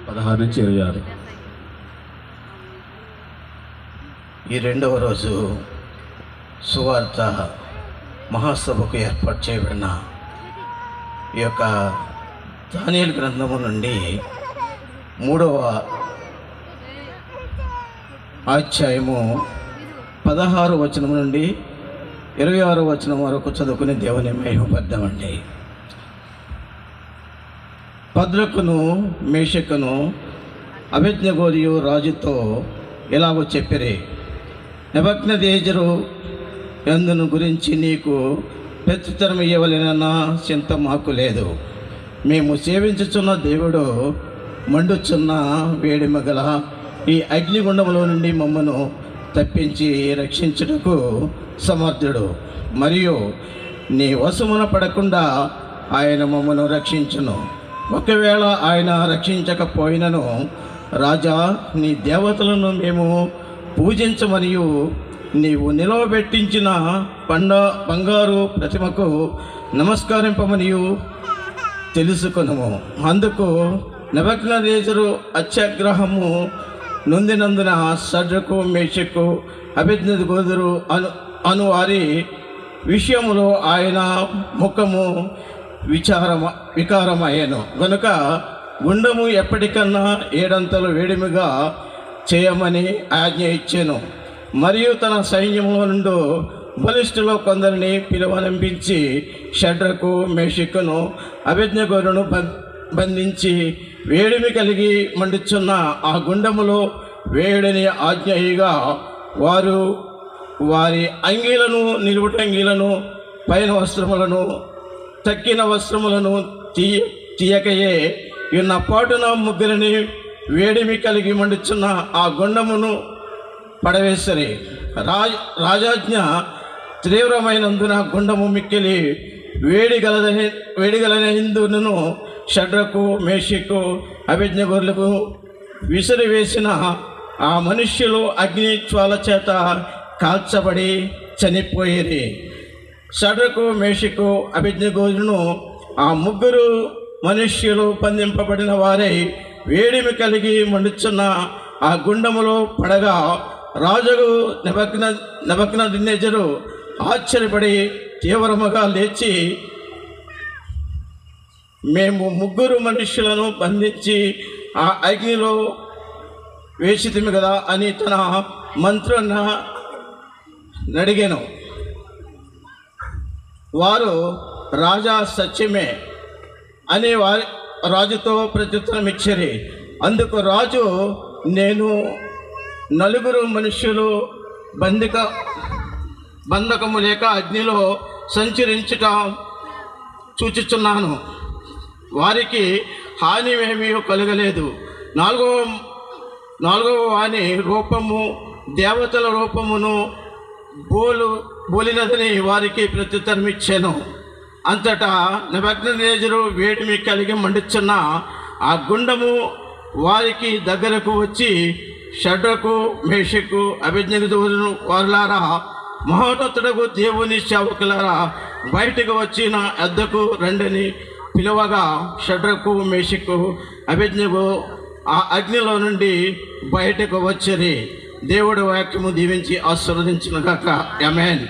16 నుంచి 26. ఈ రెండవ రోజు సువార్త మహాసభకు ఏర్పాటు చేయబడిన ఈ యొక్క దానియేలు గ్రంథము నుండి 3వ అధ్యాయము 16 వచనం నుండి 26 వచనం వరకు చదువుకుని దేవుని మహిమపద్దామండి. పద్రకును మేషకును అబేద్నెగోయు రాజుతో ఇలాగో చెప్పిరి, నెబుకద్నెజరు యందును గురించి నీకు ప్రత్యుత్తరం ఇవ్వవలెనన్న చింత మాకు లేదు. మేము సేవించుచున్న దేవుడు మండుచున్న వేడిమగల ఈ అగ్నిగుండములో నుండి మమ్మను తప్పించి రక్షించుటకు సమర్థుడు. మరియు నీ వశమున పడకుండా ఆయన మమ్మను రక్షించును. ఒకవేళ ఆయన రక్షించకపోయినను రాజా, నీ దేవతలను మేము పూజించమనియు నీవు నిలవబెట్టించిన బంగారు ప్రతిమకు నమస్కరింపమనియు తెలుసుకొనుము. అందుకు నెబుకద్నెజరు అత్యాగ్రహము నొందినందున షడ్రకు మేషకు అబేద్నెగోరు అను వారి విషయములో ఆయన ముఖము వికారమయ్యను గనుక గుండము ఎప్పటికన్నా 7 అంతలు వేడిమిగా చేయమని ఆజ్ఞ ఇచ్చాను. మరియు తన సైన్యంలో నుండి బలిష్ఠులో కొందరిని పిలువనంపించి షడ్రకు మేషకును అబేద్నెగోరును బంధించి వేడిమి కలిగి మండుచున్న ఆ గుండములో వేడిని ఆజ్ఞయిగా వారు వారి అంగీలను నిలువుటంగీలను పైన వస్త్రములను తక్కిన వస్త్రములను తీయకయే ఉన్న పాటున ముగ్గురిని వేడిమి కలిగి మండుచున్న ఆ గుండమును పడవేసరి. రాజాజ్ఞ తీవ్రమైనందున గుండము మిక్కిలి వేడిగలనందును షడ్రకు మేషకు అబేద్నెగోరులకు విసిరివేసిన ఆ మనుష్యులు అగ్ని జ్వాల చేత కాల్చబడి చనిపోయిరి. షడ్రకు మేషకు అబేద్నెగోరును ఆ ముగ్గురు మనుష్యులు బంధింపబడిన వారై వేడిమి మండుచున్న ఆ గుండములో పడగా రాజు నెబుకద్నెజరు ఆశ్చర్యపడి తీవ్రముగా లేచి, మేము ముగ్గురు మనుష్యులను బంధించి ఆ అగ్నిలో వేసితిమి కదా అని తన మంత్రులను అడిగాను. వారు రాజా సత్యమే అని రాజుతో ప్రత్యుత్తరం ఇచ్చిరి. అందుకు రాజు, నేను 4 మనుష్యులు బంధకము లేక అగ్నిలో సంచరించుట చూచుచున్నాను. వారికి హాని ఏమీ కలగలేదు. 4వ వాని రూపము దేవతల రూపమును బోలినదని వారికి ప్రత్యుత్తరం ఇచ్చాను. అంతటా నెబుకద్నెజరు వేడిమి కలిగి మండుచున్న ఆ గుండము వారికి దగ్గరకు వచ్చి, షడ్రకు మేషకు అబేద్నెగోరు వారులారా, మహోన్నతుడగు దేవుని సేవకులారా, బయటకు వచ్చి నా యొద్దకు రండని పిలువగా షడ్రకు మేషకు అబేద్నెగో ఆ అగ్నిలో నుండి బయటకు వచ్చిరి. దేవుడి వాక్యము దీవించి ఆశీర్వదించును గాక. ఆమేన్.